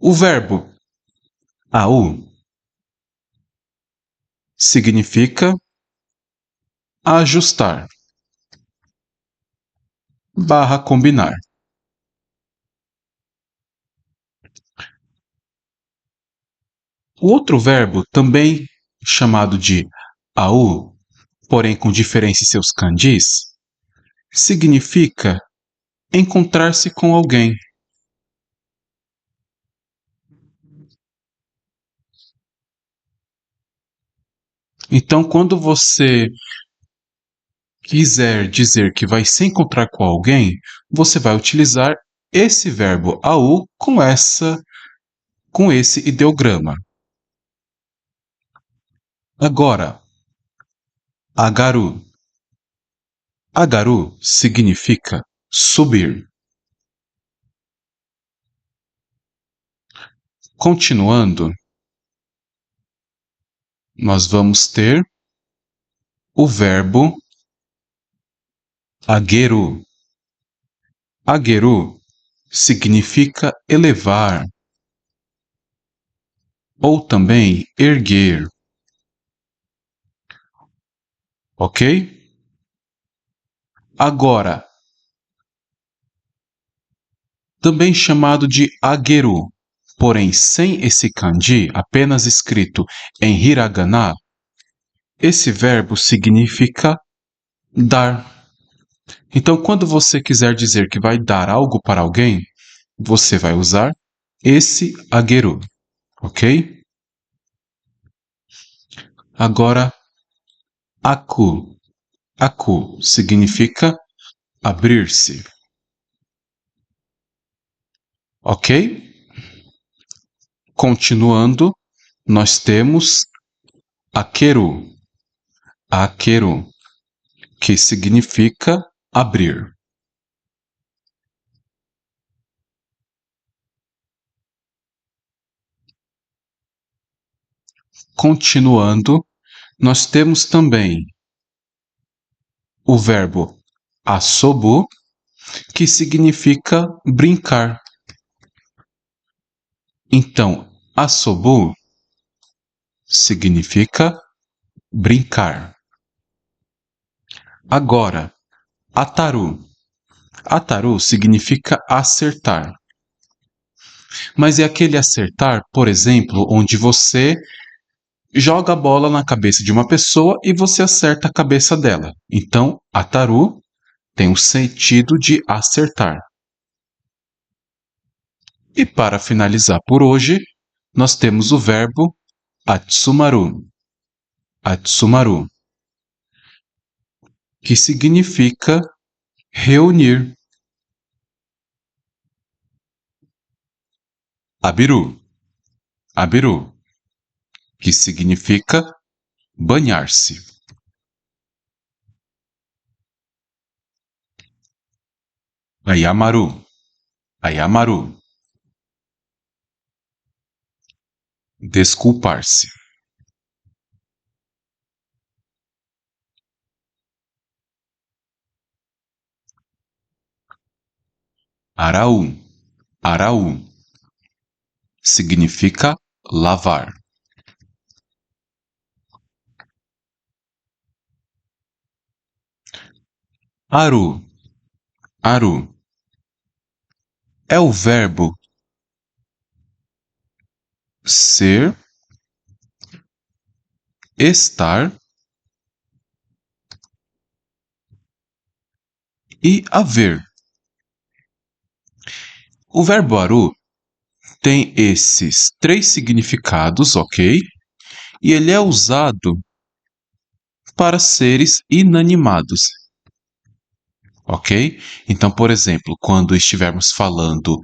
O verbo au significa ajustar barra combinar. O outro verbo, também chamado de au, porém com diferença em seus kanjis, significa encontrar-se com alguém. Então, quando você quiser dizer que vai se encontrar com alguém, você vai utilizar esse verbo au com esse ideograma. Agora, agaru. Agaru significa subir. Continuando, nós vamos ter o verbo ageru. Ageru significa elevar ou também erguer. Ok? Agora, também chamado de ageru, porém sem esse kanji, apenas escrito em hiragana, esse verbo significa dar. Então, quando você quiser dizer que vai dar algo para alguém, você vai usar esse ageru, ok? Agora, aku. Aku significa abrir-se, ok? Continuando, nós temos akeru. Akeru, que significa abrir. Continuando, nós temos também o verbo asobu, que significa brincar. Então, asobu significa brincar. Agora, ataru. Ataru significa acertar. Mas é aquele acertar, por exemplo, onde você joga a bola na cabeça de uma pessoa e você acerta a cabeça dela. Então, ataru tem o sentido de acertar. E para finalizar por hoje, nós temos o verbo atsumaru. Atsumaru, que significa reunir. Abiru. Abiru, que significa banhar-se. Ayamaru. Ayamaru, desculpar-se. Arau. Arau significa lavar. Aru. Aru é o verbo ser, estar e haver. O verbo aru tem esses três significados, ok? E ele é usado para seres inanimados, ok? Então, por exemplo, quando estivermos falando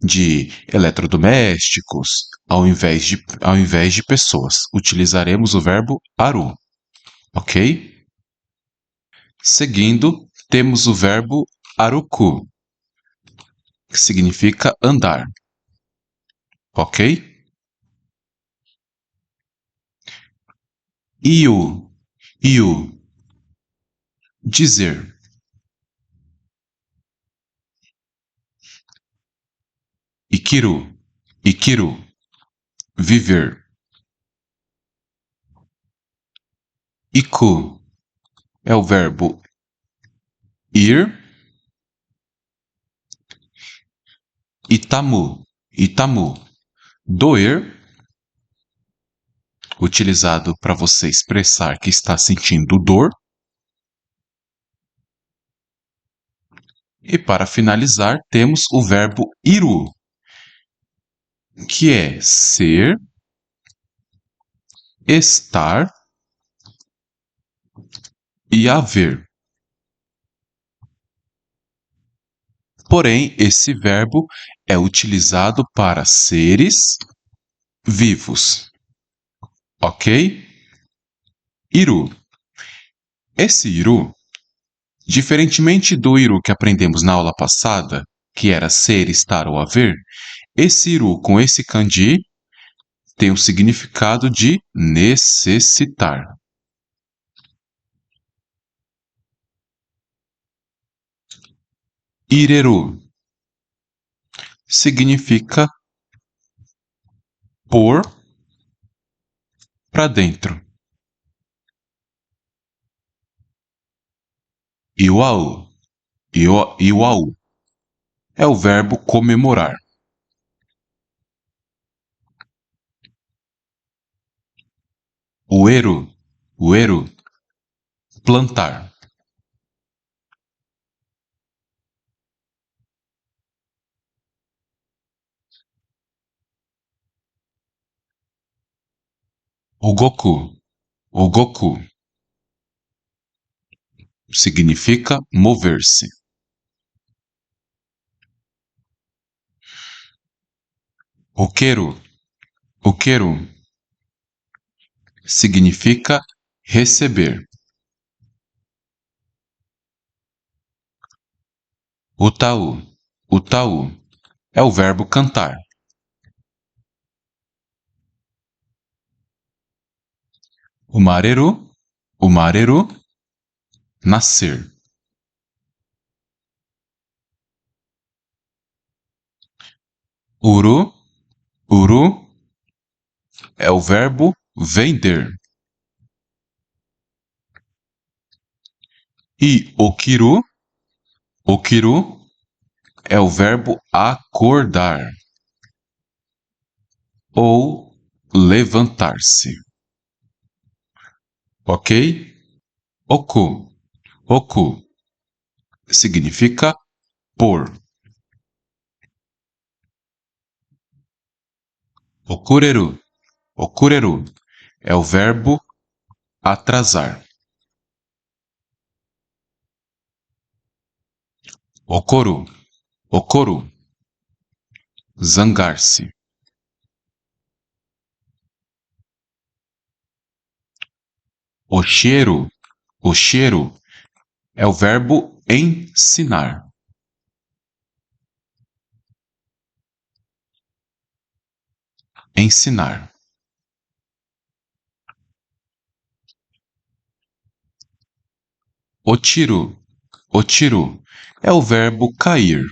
de eletrodomésticos, ao invés de pessoas, utilizaremos o verbo aru, ok? Seguindo, temos o verbo aruku, que significa andar, ok? Iu, iu, dizer. Ikiru, Ikiru, viver. Iku é o verbo ir. Itamu, itamu, doer, utilizado para você expressar que está sentindo dor. E para finalizar, temos o verbo iru, que é ser, estar e haver. Porém, esse verbo é utilizado para seres vivos. Ok? Iru. Esse iru, diferentemente do iru que aprendemos na aula passada, que era ser, estar ou haver, esse iru com esse kanji tem o significado de necessitar. Ireru significa pôr para dentro. Iwau, iwau é o verbo comemorar. Ueru, plantar. O Goku significa mover-se. O quero significa receber. O Tau é o verbo cantar. O Mareru, nascer. Uru é o verbo vender. E o Kiru é o verbo acordar ou levantar-se. Ok? Oku significa pôr. Okureru é o verbo atrasar. Okoru, zangar-se. O cheiro é o verbo ensinar. Ensinar. O tiro é o verbo cair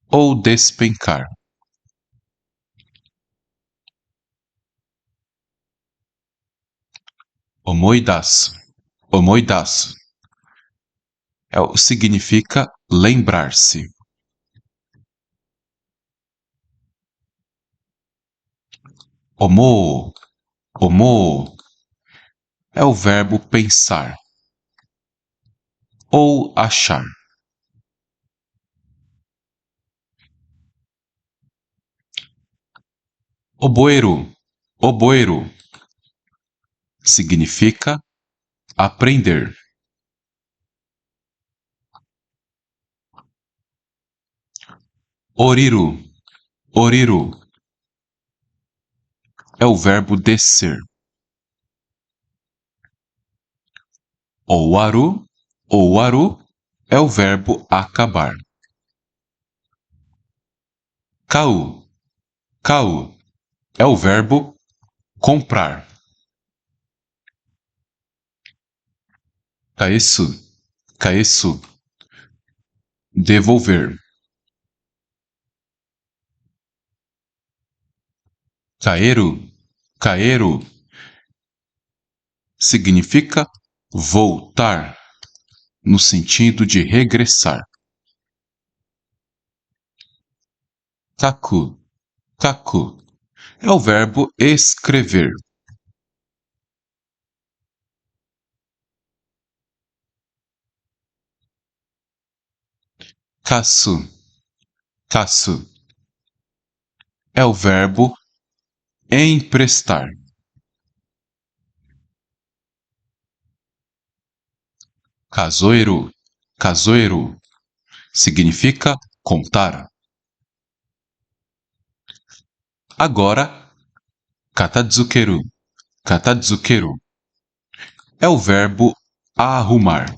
ou despencar. Omoidaço significa lembrar-se. Omo é o verbo pensar ou achar. Oboeiro significa aprender. Oriru é o verbo descer. Owaru é o verbo acabar. Kau é o verbo comprar. Kaesu, devolver. Kaeru, kaeru significa voltar, no sentido de regressar. Kaku, kaku é o verbo escrever. Kasu, kasu é o verbo emprestar. Kazoeru, kazoeru significa contar. Agora, katadzukeru, katadzukeru é o verbo arrumar.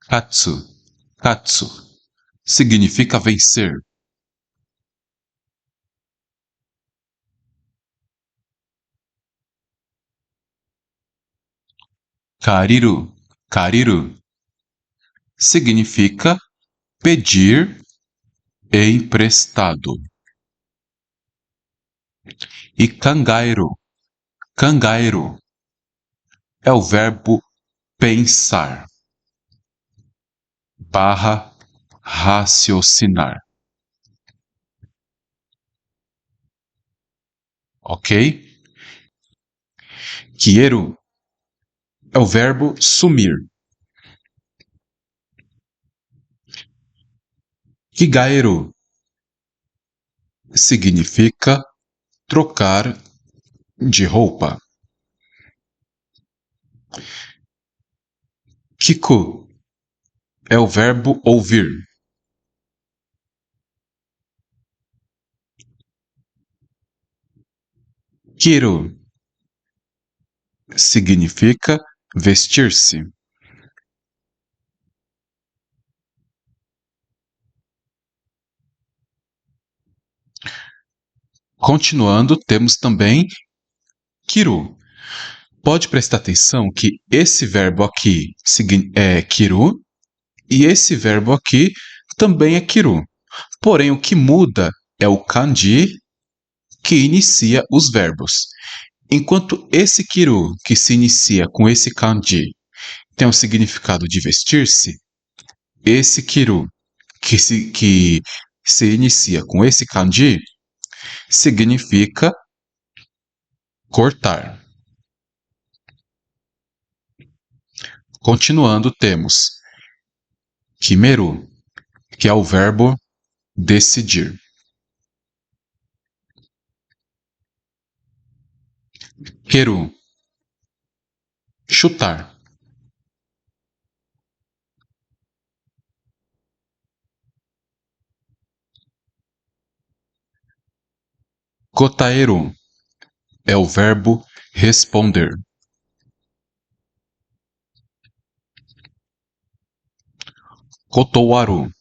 Katsu, katsu significa vencer. Kariru, kariru significa pedir emprestado. E kangaeru, kangaeru é o verbo pensar barra raciocinar. Ok? Kieru é o verbo sumir. Kigaeru significa trocar de roupa. Kiku é o verbo ouvir. Kiru significa vestir-se. Continuando, temos também kiru. Pode prestar atenção que esse verbo aqui é kiru e esse verbo aqui também é kiru. Porém, o que muda é o kanji que inicia os verbos. Enquanto esse kiru, que se inicia com esse kanji, tem o significado de vestir-se, esse kiru, que se inicia com esse kanji, significa cortar. Continuando, temos kimeru, que é o verbo decidir. Keru, chutar. Kotaeru é o verbo responder. Kotowaru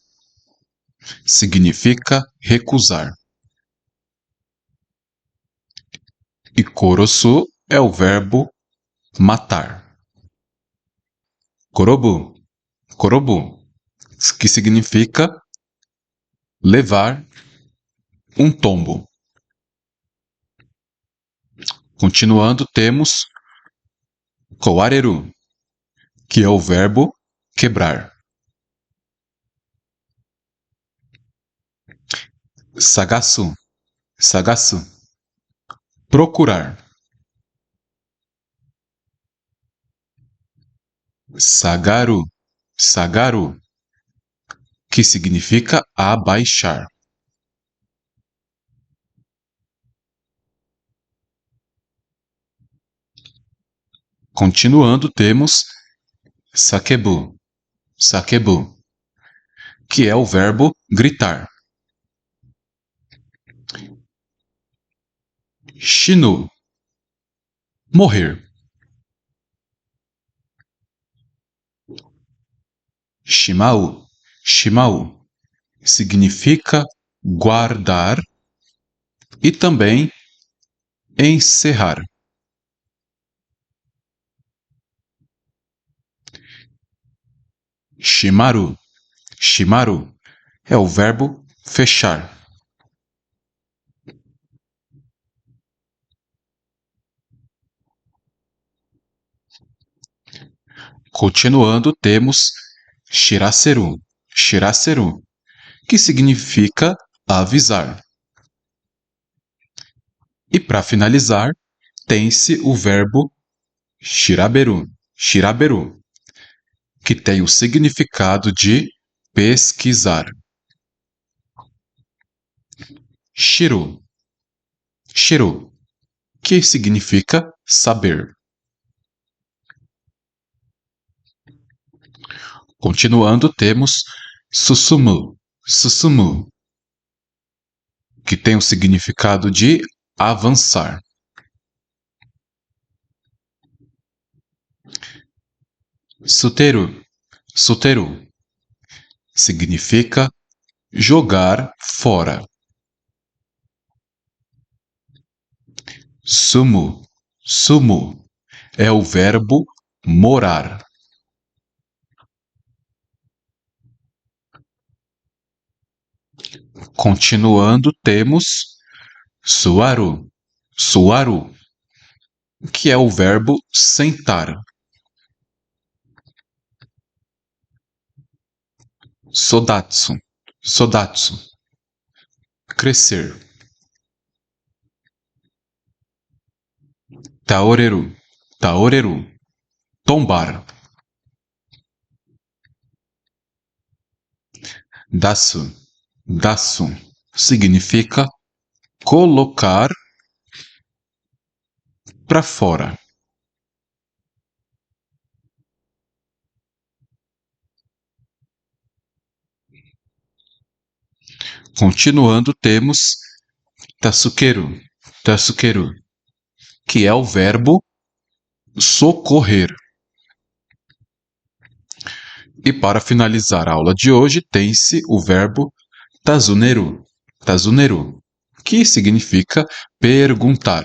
significa recusar. E korosu é o verbo matar. Korobu, korobu, que significa levar um tombo. Continuando, temos kowareru, que é o verbo quebrar. Sagasu, sagasu, procurar. Sagaru, sagaru, que significa abaixar. Continuando, temos sakebu, sakebu, que é o verbo gritar. Shinu, morrer. Shimau, shimau, significa guardar e também encerrar. Shimaru, shimaru é o verbo fechar. Continuando, temos shiraseru, shiraseru, que significa avisar. E para finalizar, tem-se o verbo shiraberu, shiraberu, que tem o significado de pesquisar. Shiru, shiru, que significa saber. Continuando, temos susumu, susumu, que tem o significado de avançar. Suteru, suteru, significa jogar fora. Sumu, sumu, é o verbo morar. Continuando, temos suaru, suaru, que é o verbo sentar. Sodatsu, sodatsu, crescer. Taoreru, taoreru, tombar. Dasu, dasu, significa colocar para fora. Continuando, temos tasukeru, tasukeru, que é o verbo socorrer. E para finalizar a aula de hoje, tem-se o verbo tazuneru, tazuneru, que significa perguntar.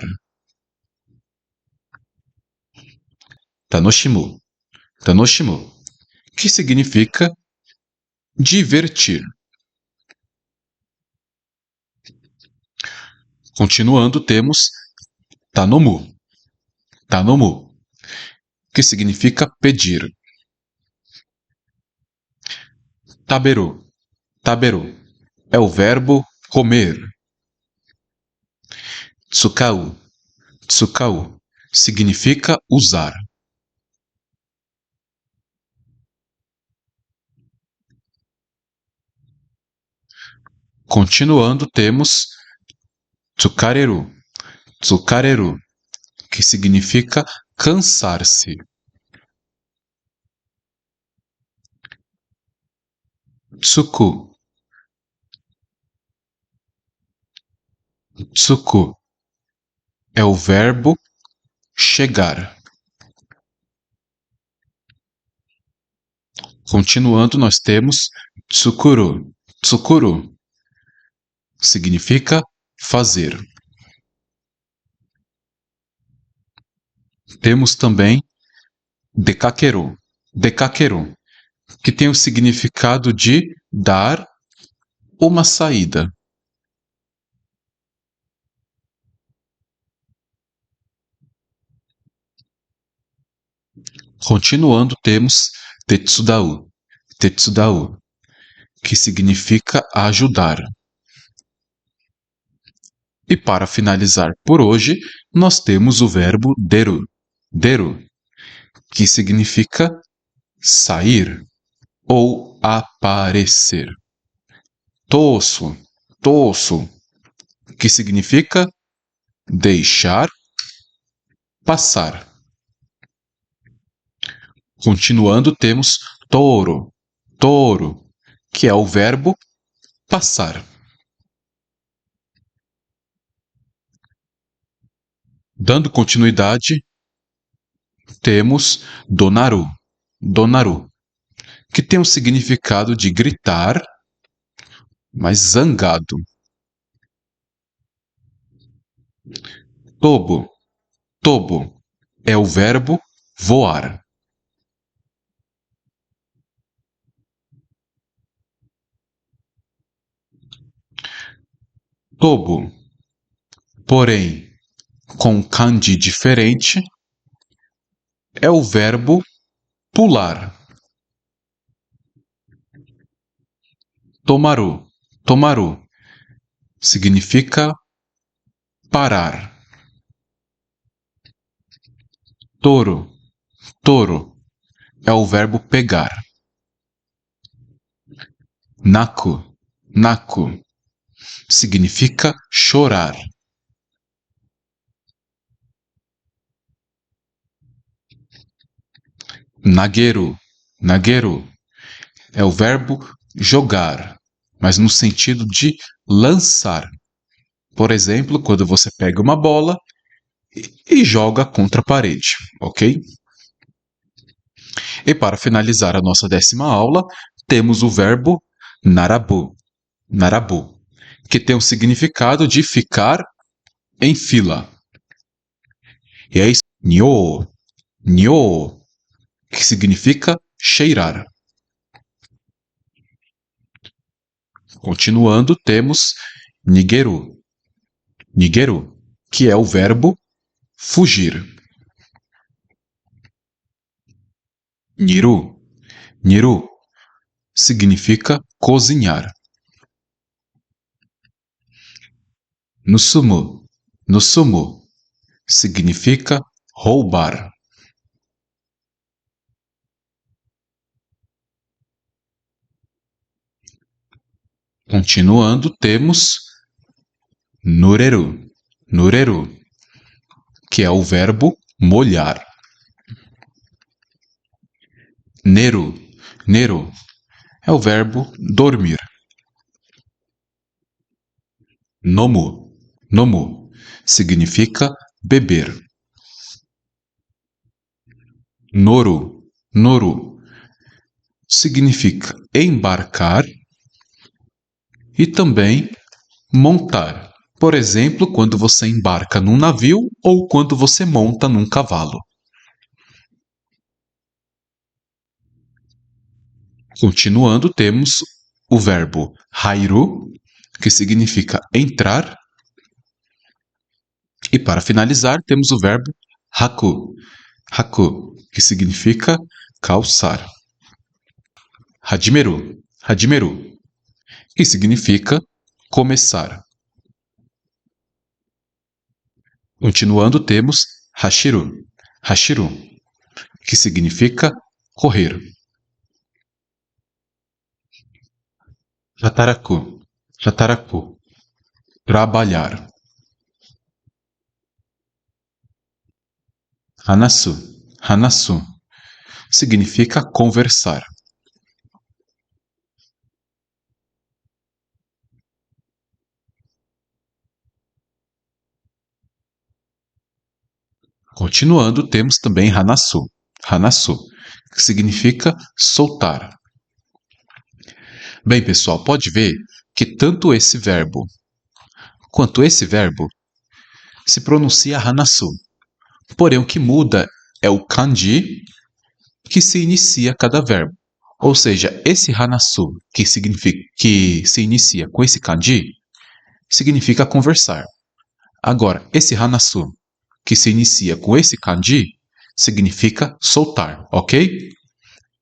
Tanoshimu, tanoshimu, que significa divertir. Continuando, temos tanomu, tanomu, que significa pedir. Taberu, taberu, é o verbo comer. Tsukau, tsukau, significa usar. Continuando, temos tsukareru, tsukareru, que significa cansar-se. Tsuku, tsuku, é o verbo chegar. Continuando, nós temos tsukuru, tsukuru, significa fazer. Temos também dekakeru, dekakeru, que tem o significado de dar uma saída. Continuando, temos tetsudau, tetsudau, que significa ajudar. E para finalizar por hoje, nós temos o verbo deru, deru, que significa sair ou aparecer. Tosso, tosso, que significa deixar passar. Continuando, temos touro, touro, que é o verbo passar. Dando continuidade, temos donaru, donaru, que tem o significado de gritar, mas zangado. Tobo, tobo, é o verbo voar. tobo. Porém, com kanji diferente, é o verbo pular. Tomaru. Tomaru significa parar. Toro. Toro é o verbo pegar. Naku. Naku significa chorar. Nageru. Nageru é o verbo jogar, mas no sentido de lançar. Por exemplo, quando você pega uma bola e joga contra a parede, ok? E para finalizar a nossa 10ª aula, temos o verbo narabu. Narabu, que tem o significado de ficar em fila. E é isso, nyo, nyo, que significa cheirar. Continuando, temos nigeru. Nigeru, que é o verbo fugir. Niru. Niru significa cozinhar. Nusumu. Nusumu significa roubar. Continuando, temos nureru. Nureru, que é o verbo molhar. Neru. Neru é o verbo dormir. Nomu. Nomu significa beber. Noru. Noru significa embarcar e também montar. Por exemplo, quando você embarca num navio ou quando você monta num cavalo. Continuando, temos o verbo hairu, que significa entrar. E para finalizar, temos o verbo haku. Haku, que significa calçar. Hajimeru. Hajimeru, que significa começar. Continuando, temos hashiru. Hashiru, que significa correr. Hataraku. Hataraku, trabalhar. Hanasu. Hanasu significa conversar. Continuando, temos também hanasu. Hanasu, que significa soltar. Bem, pessoal, pode ver que tanto esse verbo quanto esse verbo se pronuncia hanasu. Porém, o que muda é o kanji que se inicia cada verbo. Ou seja, esse hanasu, que se inicia com esse kanji, significa conversar. Agora, esse hanasu, que se inicia com esse kanji, significa soltar, ok?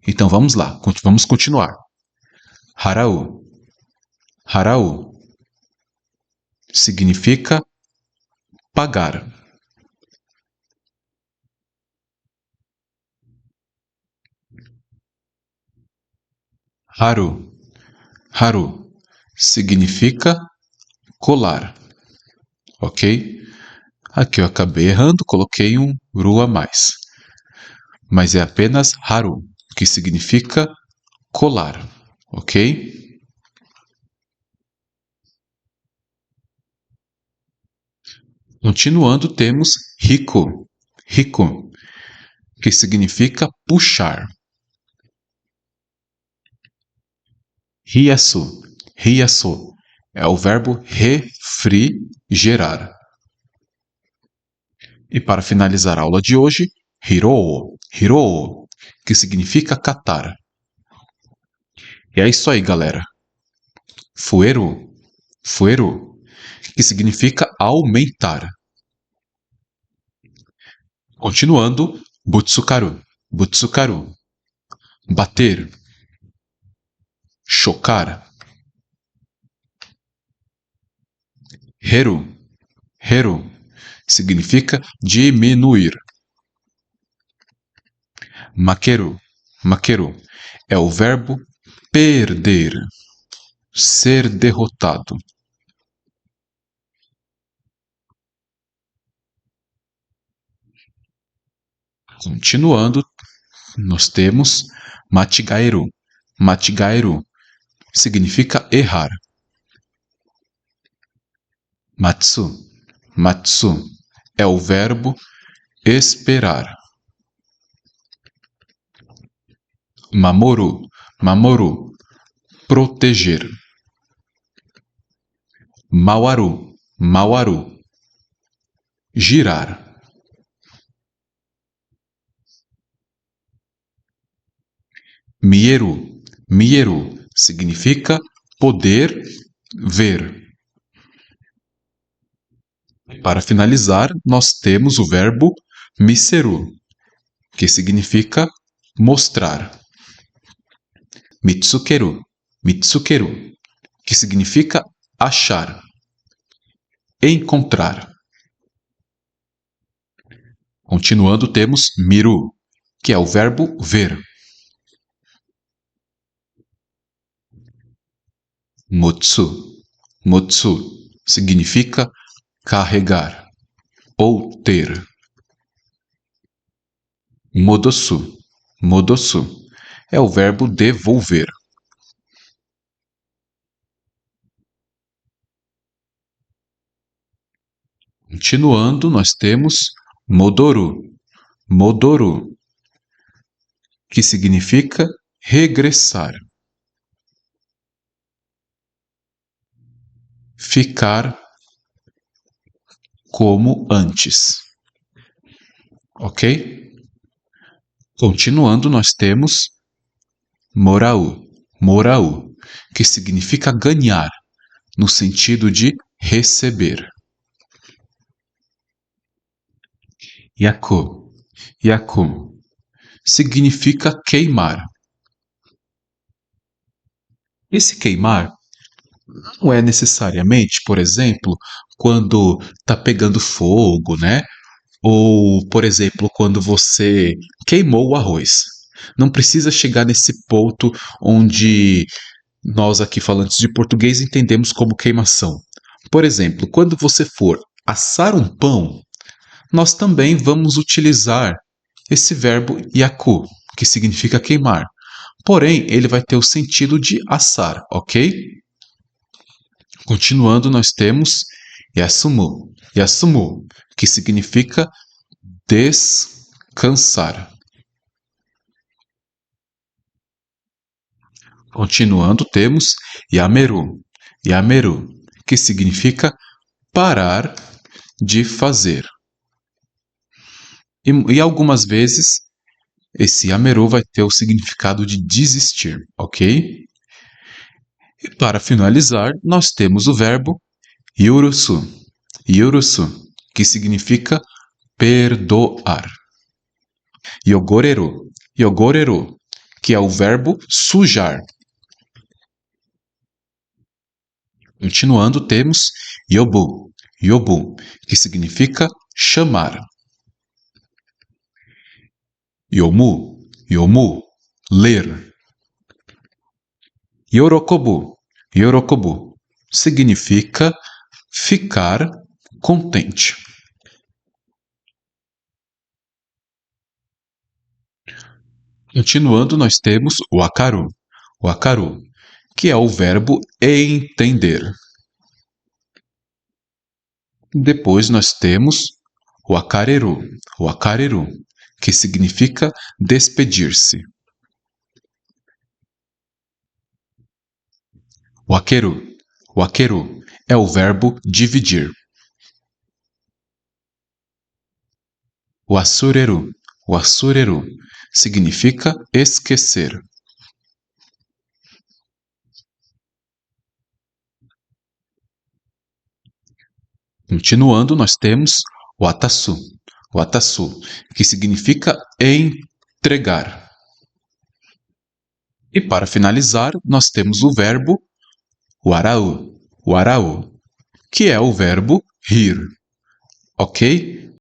Então vamos lá, vamos continuar. Harau. Harau significa pagar. Haru. Haru significa colar. Ok? Aqui eu acabei errando, coloquei um ru a mais. Mas é apenas haru, que significa colar. Ok? Continuando, temos rico. Rico, que significa puxar. Hiyasu. Hiyasu é o verbo refrigerar. E para finalizar a aula de hoje, hirou. Hirou, que significa catar. E é isso aí, galera. Fueru. Fueru que significa aumentar. Continuando, butsukaru, butsukaru, bater, chocar. Heru, heru, significa diminuir. Makeru, makeru, é o verbo perder, ser derrotado. Continuando, nós temos matigaeru. Matigaeru significa errar. Matsu, matsu é o verbo esperar. Mamoru, mamoru, proteger. Mawaru, mawaru, girar. Mieru, mieru significa poder ver. Para finalizar, nós temos o verbo miseru, que significa mostrar. Mitsukeru, mitsukeru, que significa achar, encontrar. Continuando, temos miru, que é o verbo ver. Mutsu, mutsu significa carregar ou ter. Modosu, modosu é o verbo devolver. Continuando, nós temos modoru, modoru, que significa regressar. Ficar como antes. Ok? Continuando, nós temos morau, morau, que significa ganhar, no sentido de receber. Yaku, yaku, significa queimar. Esse queimar não é necessariamente, por exemplo, quando está pegando fogo, né? Ou, por exemplo, quando você queimou o arroz. Não precisa chegar nesse ponto onde nós aqui falantes de português entendemos como queimação. Por exemplo, quando você for assar um pão, nós também vamos utilizar esse verbo yaku, que significa queimar. Porém, ele vai ter o sentido de assar, ok? Continuando, nós temos yasumu, yasumu, que significa descansar. Continuando, temos yameru, yameru, que significa parar de fazer. E algumas vezes esse yameru vai ter o significado de desistir, ok? E para finalizar, nós temos o verbo yurusu, yurusu, que significa perdoar. Yogoreru, yogoreru, que é o verbo sujar. Continuando, temos yobu, yobu, que significa chamar. Yomu, yomu, ler. Yorokobu, yorokobu, significa ficar contente. Continuando, nós temos o akaru, que é o verbo entender. Depois nós temos o akareru, que significa despedir-se. O akeru é o verbo dividir. O asureru significa esquecer. Continuando, nós temos watasu. Watasu, que significa entregar. E para finalizar, nós temos o verbo warau, warau, que é o verbo rir. Ok?